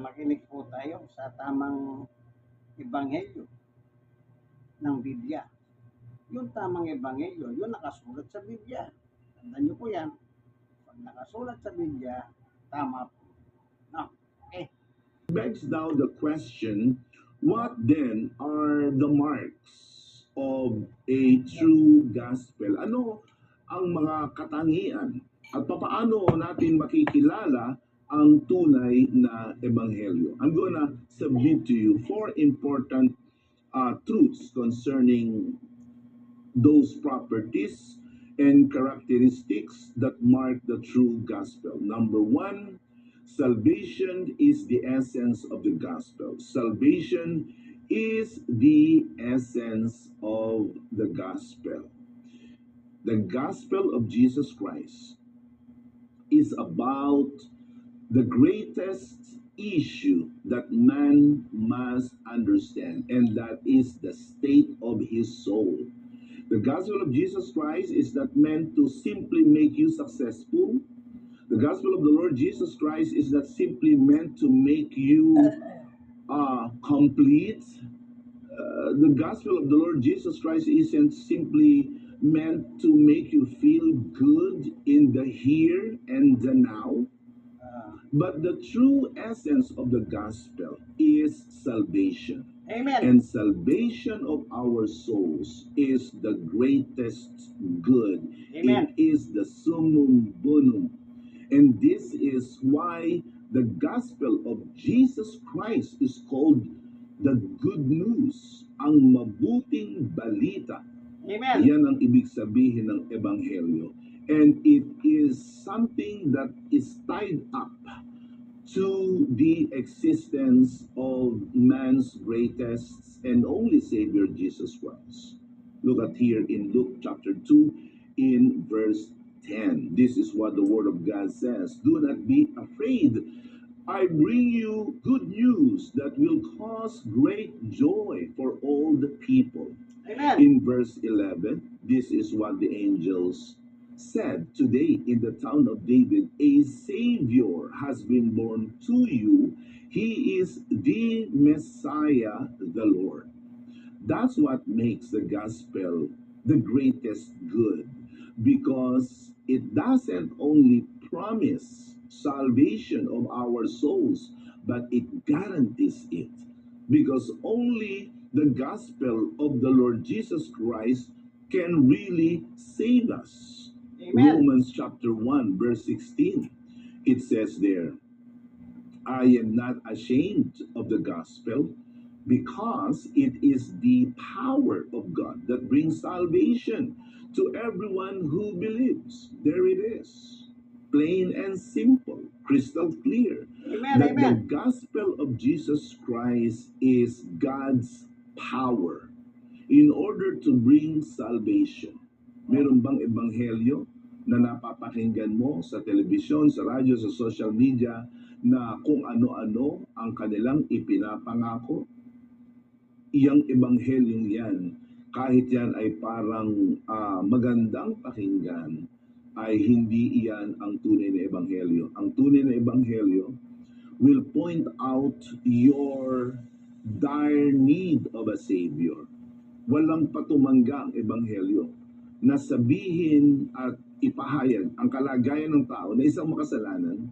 makinig po tayo sa tamang ebanghelyo ng Biblia. Yung tamang ebanghelyo, yung nakasulat sa Biblia. Tandaan niyo po yan. Pag nakasulat sa Biblia, tama po. No? Okay. Begs now the question, what then are the marks of a true gospel? Ano ang mga katangian at paano natin makikilala ang tunay na ebanghelyo? I'm gonna submit to you four important truths concerning those properties and characteristics that mark the true gospel. Number one, salvation is the essence of the gospel. Salvation is the essence of the gospel. The gospel of Jesus Christ is about the greatest issue that man must understand, and that is the state of his soul. The gospel of Jesus Christ is not meant to simply make you successful. The gospel of the Lord Jesus Christ is not simply meant to make you complete. The gospel of the Lord Jesus Christ isn't simply meant to make you feel good in the here and the now. But the true essence of the gospel is salvation. Amen. And salvation of our souls is the greatest good. Amen. It is the summum bonum. And this is why the gospel of Jesus Christ is called the good news, ang mabuting balita. Amen. Yan ang ibig sabihin ng ebanghelyo. And it is something that is tied up to the existence of man's greatest and only Savior, Jesus Christ. Look at here in Luke chapter 2 in verse 10. This is what the Word of God says. Do not be afraid. I bring you good news that will cause great joy for all the people. Amen. In verse 11, this is what the angels said. Today in the town of David, a Savior has been born to you. He is the Messiah, the Lord. That's what makes the gospel the greatest good, because it doesn't only promise salvation of our souls, but it guarantees it, because only the gospel of the Lord Jesus Christ can really save us. Amen. Romans chapter 1 verse 16, it says there, I am not ashamed of the gospel, because it is the power of God that brings salvation to everyone who believes. There it is, plain and simple, crystal clear. Amen. That the Amen. gospel of Jesus Christ is God's power in order to bring salvation. Meron bang ebanghelyo na napapakinggan mo sa telebisyon, sa radyo, sa social media na kung ano-ano ang kanilang ipinapangako? Iyang ebanghelyong yan, kahit yan ay parang magandang pakinggan, ay hindi iyan ang tunay na ebanghelyo. Ang tunay na ebanghelyo will point out your dire need of a Savior. Walang patumangga ang ebanghelyo na sabihin at ipahayag ang kalagayan ng tao na isang makasalanan,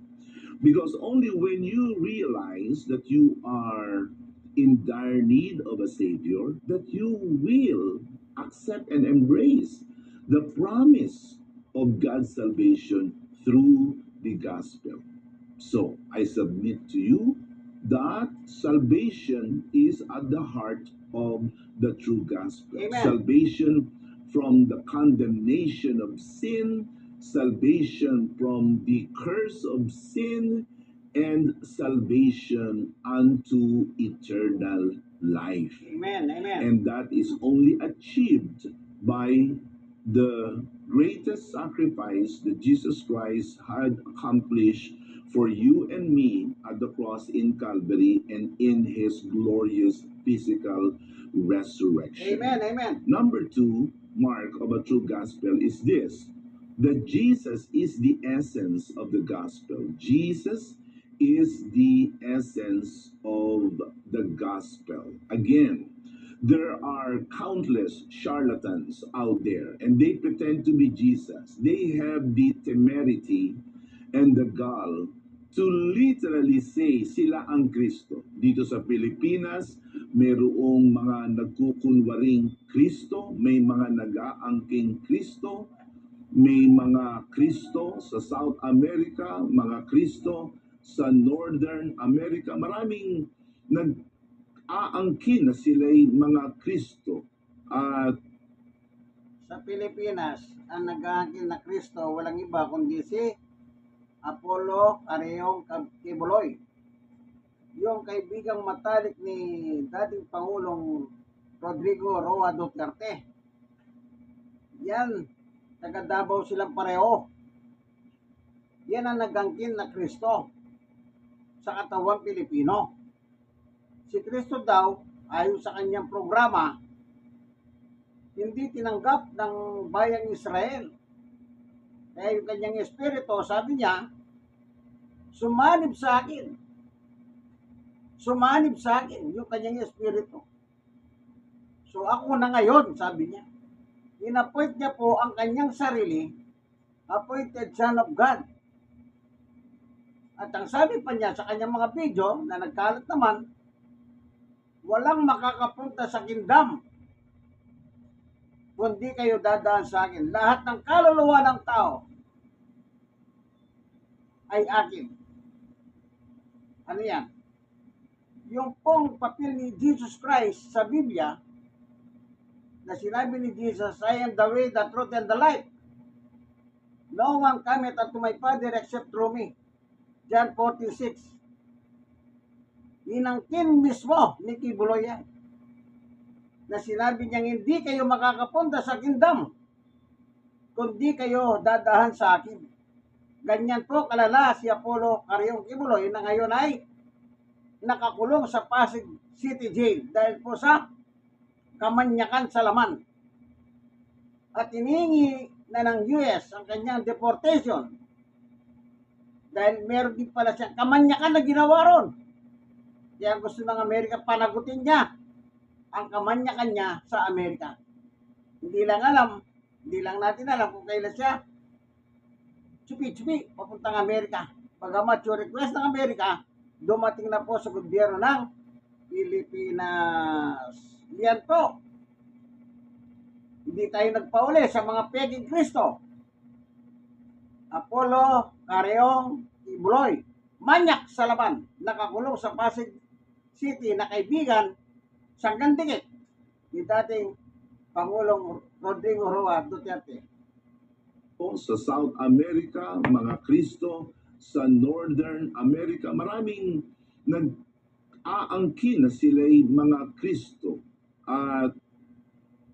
because only when you realize that you are in dire need of a Savior, that you will accept and embrace the promise of God's salvation through the gospel. So, I submit to you that salvation is at the heart of the true gospel. Amen. Salvation from the condemnation of sin, salvation from the curse of sin, and salvation unto eternal life. Amen. Amen. And that is only achieved by the greatest sacrifice that Jesus Christ had accomplished for you and me at the cross in Calvary and in his glorious physical resurrection. Amen. Amen. Number two mark of a true gospel is this, that Jesus is the essence of the gospel. Jesus is the essence of the gospel. Again, there are countless charlatans out there and they pretend to be Jesus. They have the temerity and the gall to literally say sila ang Kristo. Dito sa Pilipinas, mayroong mga nagkukunwaring Kristo, may mga nag-aangking Kristo, may mga Kristo sa South America, mga Kristo sa Northern America. Maraming nag-aangkin na sila'y mga Kristo. At Sa Pilipinas, ang nag-aangkin na Kristo, walang iba kundi si Apollo Careong Kibuloy. Yung kaibigang matalik ni dating Pangulong Rodrigo Roa Duterte. Yan, taga Davao silang pareho. Yan ang nag-aangkin na Kristo sa katawang Pilipino. Si Kristo daw, ayon sa kanyang programa, hindi tinanggap ng bayang Israel. Kaya yung kanyang espiritu, sabi niya, sumanib sa akin. Sumanib sa akin yung kanyang espiritu. So ako na ngayon, sabi niya. Inappoint niya po ang kanyang sarili, appointed Son of God. At ang sabi pa niya sa kanyang mga video na nagkalat naman, walang makakapunta sa kingdom kundi kayo dadaan sa akin. Lahat ng kaluluwa ng tao ay akin. Ano yan? Yung pong papel ni Jesus Christ sa Biblia, na sinabi ni Jesus, I am the way, the truth, and the life. No one cometh unto my Father except through me. John 14:6. Inangkin mismo ni Kibuloy yan, na sinabi niyang hindi kayo makakapunta sa kingdom kundi kayo dadahan sa akin. Ganyan po kalala si Apollo Careong Kibuloy na ngayon ay nakakulong sa Pasig City Jail dahil po sa kamanyakan sa laman. At hinihingi na ng US ang kanyang deportation dahil meron din pala siyang kamanyakan na ginawa ron. Kaya gusto ng Amerika panagutin niya ang kamanyakan niya sa Amerika. Hindi lang natin alam kung kailan siya chupi-chupi papuntang Amerika. Bagamat yung request ng Amerika, dumating na po sa gobyerno ng Pilipinas. Yan po. Hindi tayo nagpauli sa mga peging Kristo. Apollo Careong Kibuloy, manyak sa laban, nakakulong sa Pasig City na kaibigan sanggang dikit ni dating Pangulong Rodrigo Roa Duterte. sa South America, mga Kristo sa Northern America, maraming nag-aangkin na sila'y mga Kristo. At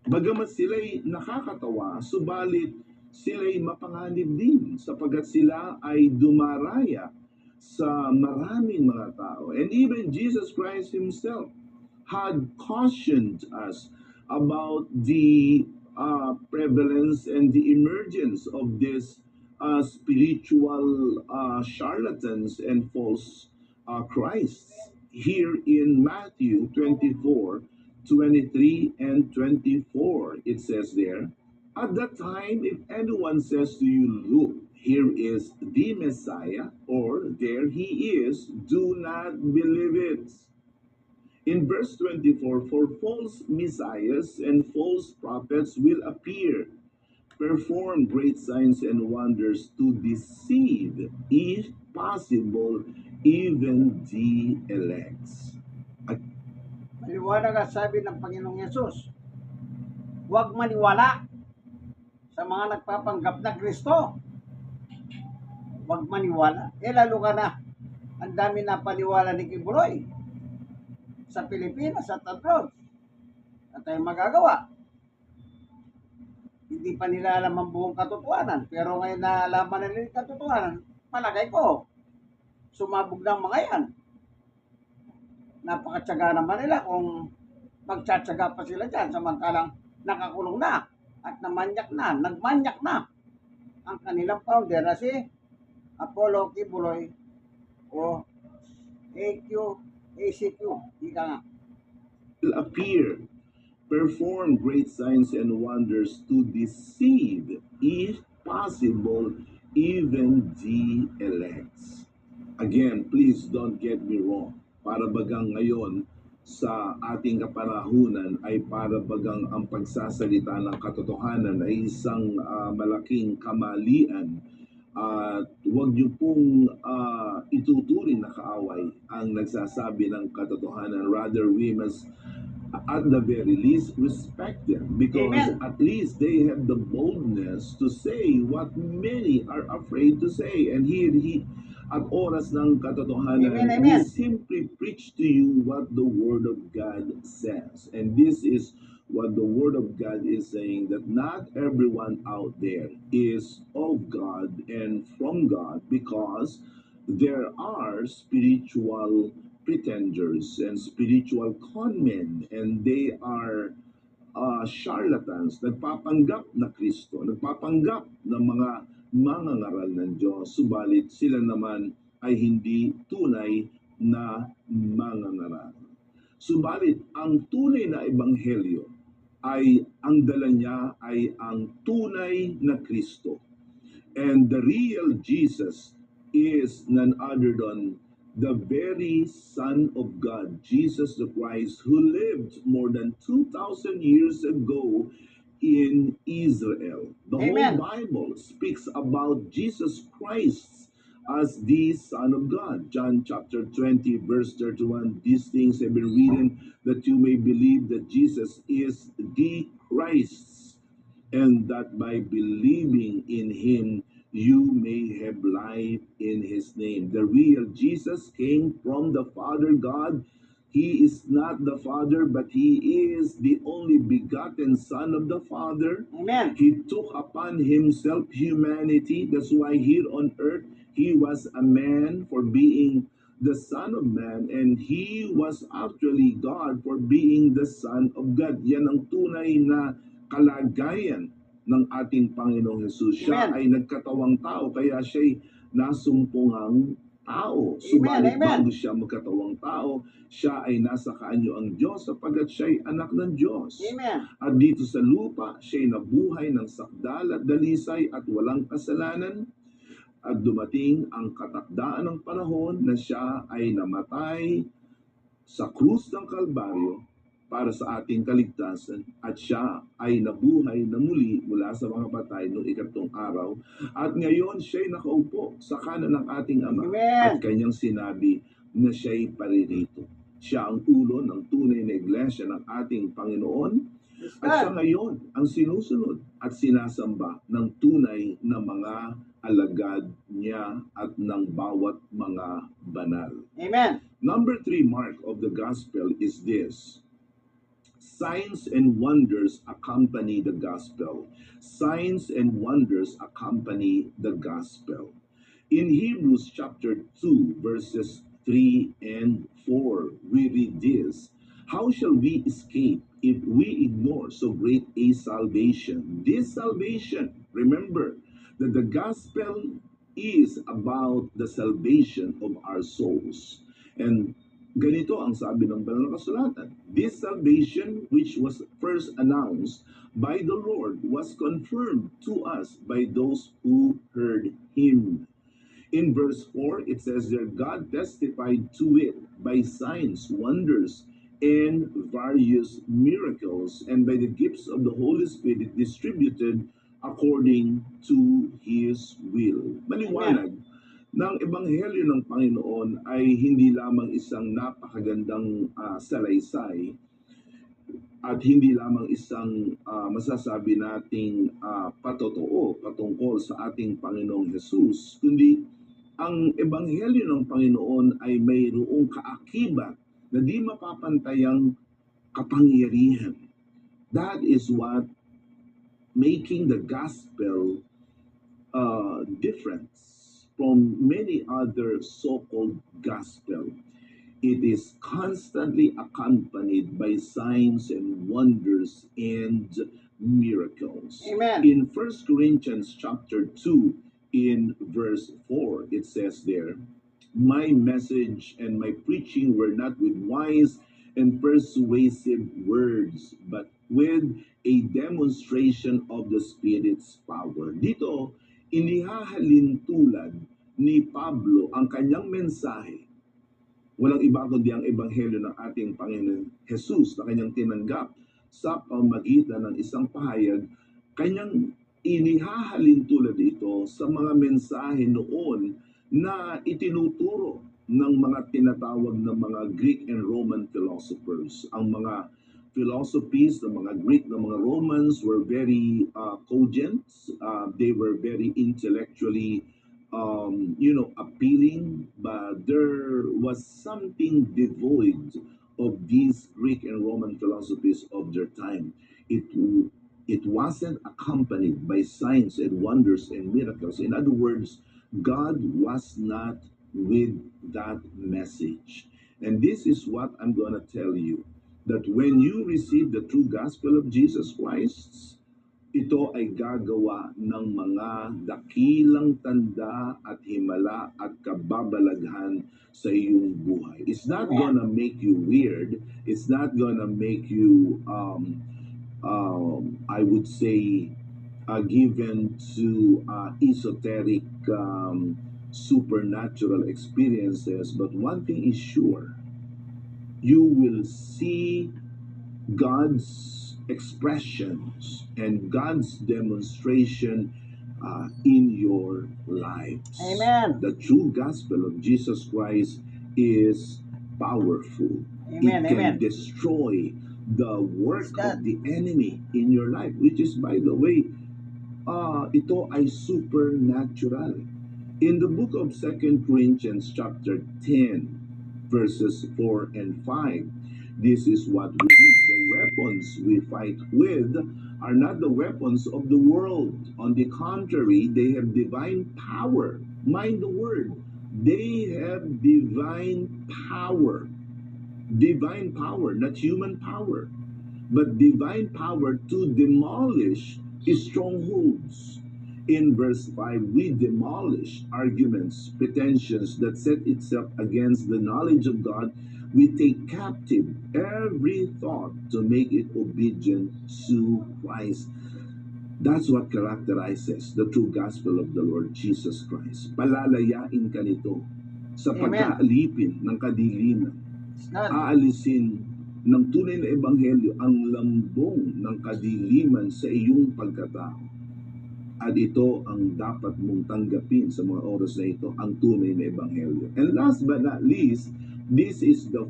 bagamat sila'y nakakatawa, subalit sila'y mapanganib din sapagkat sila ay dumaraya sa maraming mga tao. And even Jesus Christ himself had cautioned us about the prevalence and the emergence of this spiritual charlatans and false Christs. Here in Matthew 24:23 and 24, it says there, at that time, if anyone says to you, look, here is the Messiah, or there he is, do not believe it. In verse 24, for false messiahs and false prophets will appear, perform great signs and wonders to deceive, if possible, even the elect. Maliwanag ang sabi ng Panginoong Yesus, huwag maniwala sa mga nagpapanggap na Kristo. Huwag maniwala. Lalo ka na, ang dami na paniwala ni Kibuloy sa Pilipinas at abroad. At tayo magagawa. Hindi pa nila alam ang buong katotohanan. Pero ngayon na alaman na nila yung katotohanan, palagay ko, sumabog ng mga yan. Napakatsaga naman nila kung magtsatsaga pa sila dyan samantalang nakakulong na at nagmanyak na ang kanilang founder na si Apollo Kibuloy o AQ, ACQ, ika nga. will appear, perform great signs and wonders to deceive, if possible, even the elects. Again, please don't get me wrong. Para bagang ngayon, sa ating kapanahunan ay para bagang ang pagsasalita ng katotohanan ay isang malaking kamalian. At huwag niyo pong ituturing na kaaway ang nagsasabi ng katotohanan. Rather, we must at the very least respect them, because Amen. at least they have the boldness to say what many are afraid to say. And here he at oras ng katotohanan, Amen, we amen. simply preach to you what the Word of God says. And this is what the Word of God is saying, that not everyone out there is of God and from God, because there are spiritual pretenders and spiritual conmen, and they are charlatans, nagpapanggap na Kristo, nagpapanggap ng mga mangangaral ng Diyos, subalit sila naman ay hindi tunay na mangangaral. Subalit, ang tunay na ebanghelyo ay ang dala niya ay ang tunay na Kristo. And the real Jesus is none other than the very Son of God, Jesus the Christ, who lived more than 2,000 years ago in Israel. The Amen. whole Bible speaks about Jesus Christ as the Son of God. John chapter 20, verse 31, these things have been written that you may believe that Jesus is the Christ, and that by believing in him, you may have life in his name. The real Jesus came from the Father God. He is not the Father, but he is the only begotten Son of the Father. Amen. He took upon himself humanity. That's why here on earth, he was a man for being the Son of Man, and he was actually God for being the Son of God. Yan ang tunay na kalagayan ng ating Panginoong Jesus. Siya Amen. ay nagkatawang tao, kaya siya'y nasumpungang tao. Subalit Amen. bago siya magkatawang tao, siya ay nasa kaanyo ang Diyos, sapagkat siya'y anak ng Diyos. Amen. At dito sa lupa, siya'y nabuhay ng sakdal at dalisay at walang kasalanan. At dumating ang katakdaan ng panahon na siya ay namatay sa krus ng Kalbaryo para sa ating kaligtasan, at siya ay nabuhay na muli mula sa mga patay noong ikatlong araw, at ngayon siya'y nakaupo sa kanan ng ating Ama. Amen. At kanyang sinabi na siya'y paririto. Siya ang ulo ng tunay na iglesia ng ating Panginoon, at siya ngayon ang sinusunod at sinasamba ng tunay na mga alagad niya at ng bawat mga banal. Amen. Number 3 mark of the gospel is this: signs and wonders accompany the gospel. Signs and wonders accompany the gospel. In Hebrews chapter 2, verses 3 and 4, we read this: how shall we escape if we ignore so great a salvation? This salvation, remember that the gospel is about the salvation of our souls. And ganito ang sabi ng banal na kasulatan: this salvation which was first announced by the Lord was confirmed to us by those who heard him. In verse 4, it says there, God testified to it by signs, wonders, and various miracles, and by the gifts of the Holy Spirit distributed according to His will. Maliwanag na ang ebanghelyo ng Panginoon ay hindi lamang isang napakagandang salaysay, at hindi lamang isang masasabi nating patotoo patungkol sa ating Panginoong Jesus, kundi ang ebanghelyo ng Panginoon ay mayroong kaakibat na di mapapantayang kapangyarihan. That is what making the gospel different from many other so-called gospel. It is constantly accompanied by signs and wonders and miracles. Amen. In 1 Corinthians chapter 2, in verse 4, it says there, my message and my preaching were not with wise and persuasive words, but with a demonstration of the Spirit's power. Dito, inihahalin tulad ni Pablo ang kanyang mensahe. Walang iba kundi ang ebanghelyo ng ating Panginoon Jesus na kanyang tinanggap sa pamagitan ng isang pahayag. Kanyang inihahalin tulad ito sa mga mensahe noon na itinuturo ng mga tinatawag na mga Greek and Roman philosophers. Ang mga philosophies ng mga Greek, ng mga Romans were very cogent. They were very intellectually appealing, but there was something devoid of these Greek and Roman philosophies of their time. It wasn't accompanied by signs and wonders and miracles. In other words, God was not with that message. And this is what I'm going to tell you, that when you receive the true gospel of Jesus Christ, ito ay gagawa ng mga dakilang tanda at himala at kababalaghan sa iyong buhay. It's not gonna make you weird. It's not gonna make you, I would say, given to esoteric, supernatural experiences. But one thing is sure, you will see God's expressions and God's demonstration in your lives. Amen. The true gospel of Jesus Christ is powerful. Amen, It can amen. destroy the work Yes, of the enemy in your life, which is, by the way, ito ay supernatural. In the book of 2 Corinthians chapter 10, verses 4 and 5, this is what we read. The weapons we fight with are not the weapons of the world. On the contrary, they have divine power. Mind the word. They have divine power. Divine power, not human power, but divine power to demolish strongholds. In verse 5, we demolish arguments, pretensions that set itself against the knowledge of God. We take captive every thought to make it obedient to Christ. That's what characterizes the true gospel of the Lord Jesus Christ. Palalayain ka nito sa Amen. pagkaalipin ng kadiliman. It's not. Aalisin ng tunay na ebanghelyo ang lambong ng kadiliman sa iyong pagkatao. At ito ang dapat mong tanggapin sa mga oras na ito, ang tunay na ebanghelyo. And last but not least, this is the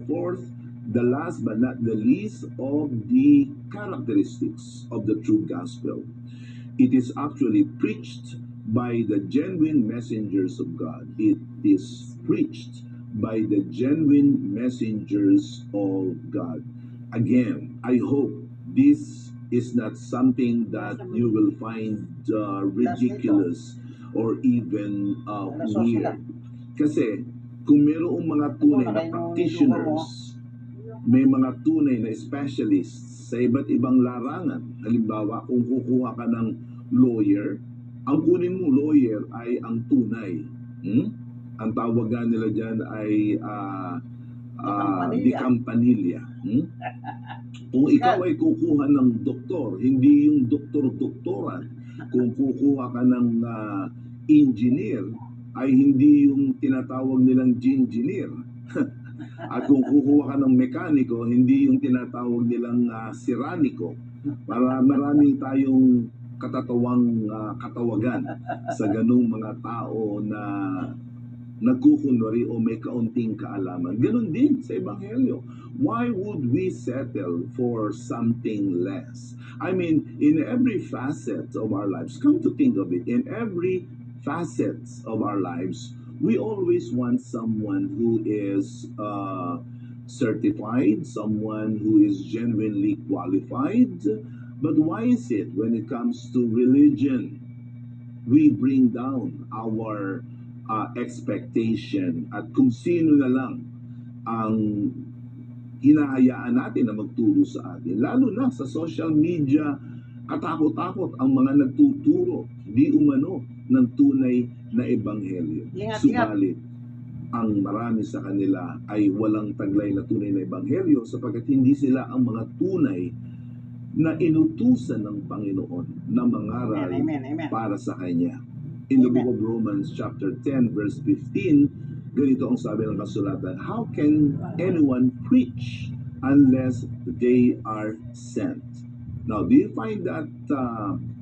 last but not the least of the characteristics of the true gospel. It is actually preached by the genuine messengers of God. It is preached by the genuine messengers of God. Again, I hope this is not something that you will find ridiculous or even weird. Kasi kung mayroong mga tunay na practitioners, may mga tunay na specialists sa iba't ibang larangan. Halimbawa, kung kukuha ka ng lawyer, ang kunin mo lawyer ay ang tunay. Ang tawag nga nila dyan ay di campanilla. Kung ikaw ay kukuha ng doktor, hindi yung doktor-doktoran. Kung kukuha ka ng engineer, ay hindi yung tinatawag nilang engineer. At kung kukuha ka ng mekaniko, hindi yung tinatawag nilang siraniko. Marami tayong katawagan sa ganung mga tao na nagkukunwari o may kaunting kaalaman. Ganun din sa Ebanghelyo. Why would we settle for something less? I mean, in every facet of our lives, come to think of it, in every facet of our lives, we always want someone who is certified, someone who is genuinely qualified. But why is it when it comes to religion, we bring down our expectation at kung sino na lang ang hinahayaan natin na magturo sa atin? Lalo na sa social media, katakot-takot ang mga nagtuturo di umano ng tunay na ebanghelyo. Ingat. Subalit, ang marami sa kanila ay walang taglay na tunay na ebanghelyo sapagkat hindi sila ang mga tunay na inutusan ng Panginoon na mangaral Amen. para sa Kanya. In the Amen. book of Romans chapter 10 verse 15, ganito ang sabi ng kasulatan, how can anyone preach unless they are sent? Now, do you find that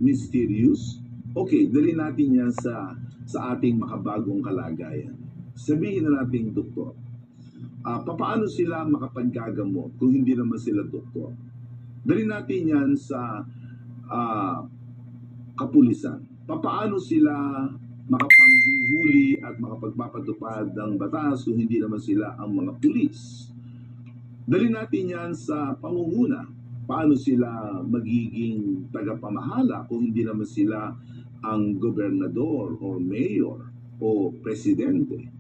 mysterious? Okay, dali natin yan sa ating makabagong kalagayan. Sabihin na natin, doktor, paano sila makapaggagamot kung hindi naman sila doktor? Dali natin yan sa kapulisan. Paano sila makapanghuhuli at makapagpapatupad ng batas kung hindi naman sila ang mga pulis? Dali natin yan sa pamumuno. Paano sila magiging tagapamahala kung hindi naman sila ang gobernador o mayor o presidente?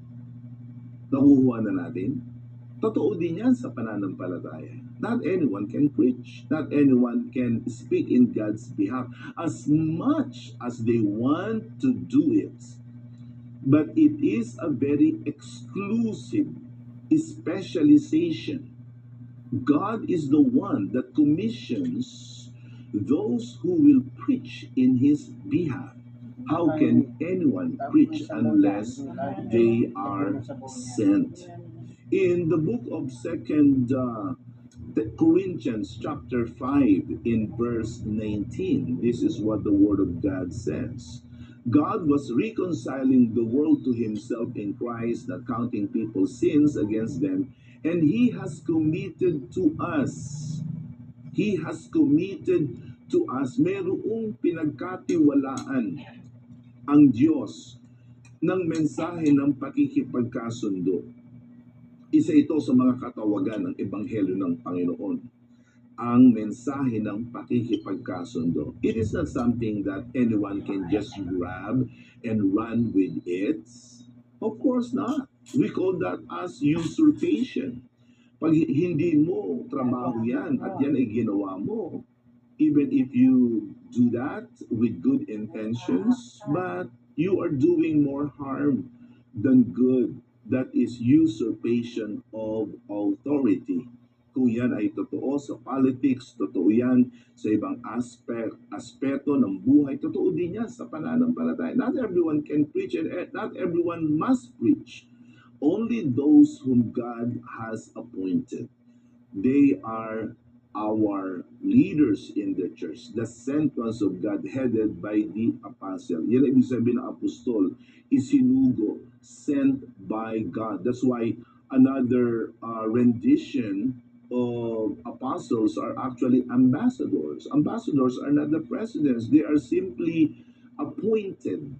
Nakukuha na natin? Totoo din yan sa pananampalataya. Not anyone can preach. Not anyone can speak in God's behalf as much as they want to do it. But it is a very exclusive specialization. God is the one that commissions those who will preach in His behalf. How can anyone preach unless they are sent? In the book of 2 Corinthians chapter 5 in verse 19, this is what the Word of God says. God was reconciling the world to Himself in Christ, not counting people's sins against them, and He has committed to us. He has committed to us. Merong pinagkatiwalaan ang Diyos ng mensahe ng pakikipagkasundo. Isa ito sa mga katawagan ng Ebanghelyo ng Panginoon. Ang mensahe ng pakikipagkasundo. It is not something that anyone can just grab and run with it. Of course not. We call that as usurpation. Pag hindi mo trabaho yan at yan ay ginawa mo, even if you do that with good intentions, but you are doing more harm than good. That is usurpation of authority. Kung yan ay totoo sa politics, totoo yan sa ibang aspeto ng buhay, totoo din yan sa pananampalataya. Not everyone can preach and not everyone must preach. Only those whom God has appointed. They are our leaders in the church, the sent ones of God, headed by the apostle. Yan ang ibig sabihin ng apostol, isinugo, sent by God. That's why another rendition of apostles are actually ambassadors. Ambassadors are not the presidents. They are simply appointed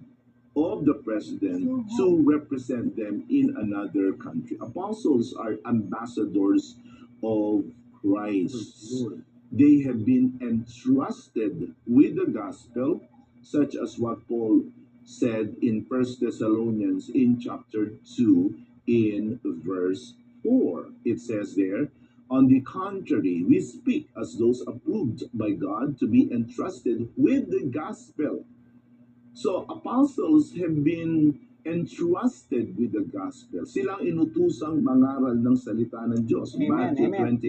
of the president to represent them in another country. Apostles are ambassadors of Christ. They have been entrusted with the gospel, such as what Paul said in 1 Thessalonians in chapter 2 in verse 4. It says there, on the contrary, we speak as those approved by God to be entrusted with the gospel. So, apostles have been entrusted with the gospel. Silang inutusang mangaral ng salita ng Diyos. Amen, Matthew amen.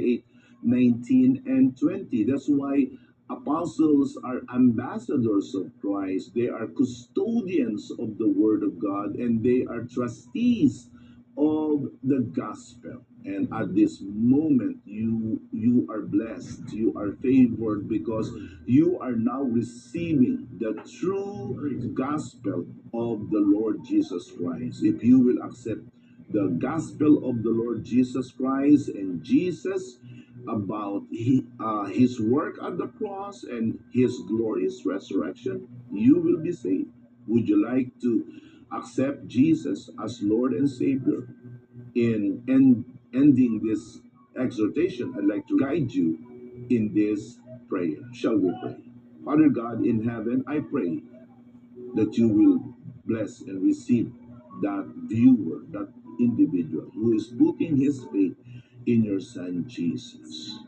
28:19 and 20. That's why apostles are ambassadors of Christ. They are custodians of the Word of God, and they are trustees of the gospel. And at this moment, you are blessed, you are favored, because you are now receiving the true gospel of the Lord Jesus Christ. If you will accept the gospel of the Lord Jesus Christ and Jesus about his work at the cross and his glorious resurrection, you will be saved. Would you like to accept Jesus as Lord and Savior? In ending this exhortation, I'd like to guide you in this prayer. Shall we pray? Father God in heaven, I pray that you will bless and receive that viewer, that individual who is putting his faith in your Son Jesus.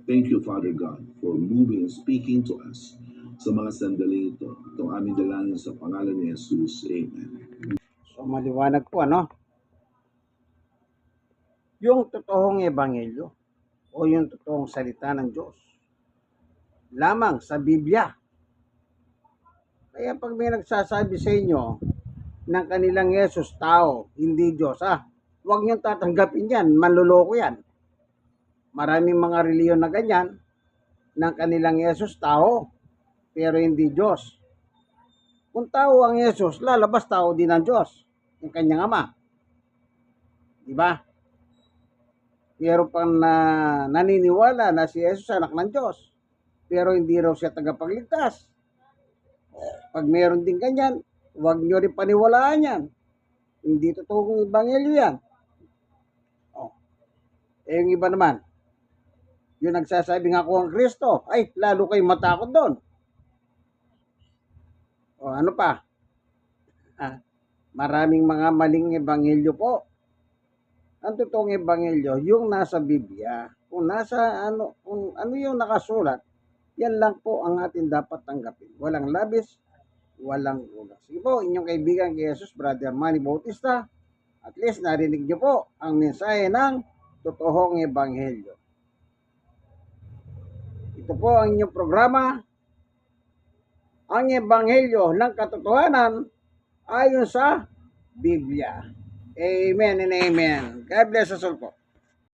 Thank you, Father God, for moving and speaking to us sa mga sandaling ito. Itong aming dalangin sa pangalan ni Jesus. Amen. So maliwanag po, ano? yung totoong ebanghelyo o yung totoong salita ng Diyos lamang sa Biblia. Kaya pag may nagsasabi sa inyo ng kanilang Yesus tao, hindi Diyos, huwag niyong tatanggapin yan, manluloko yan. Maraming mga reliyon na ganyan, ng kanilang Yesus tao, pero hindi Diyos. Kung tao ang Yesus, lalabas tao din ang Diyos, yung kanyang ama. Diba? Meron pang naniniwala na si Jesus anak ng Diyos, pero hindi raw siya tagapagligtas. Pag meron din ganyan, huwag nyo rin paniwalaan yan. Hindi totoong ebanghelyo yan. Yung iba naman, yung nagsasabing ako ang Kristo, ay lalo kayo matakot doon. Ano pa? Maraming mga maling ebanghelyo po. Ang totoong ebanghelyo, yung nasa Biblia, kung ano yung nakasulat, yan lang po ang atin dapat tanggapin. Walang labis, walang kulang. Sige po, inyong kaibigan kay Jesus, Brother Manny Bautista. At least narinig niyo po ang mensahe ng totoong ebanghelyo. Ito po ang inyong programa, ang ebanghelyo ng katotohanan ayon sa Biblia. Amen and amen. God bless us all po.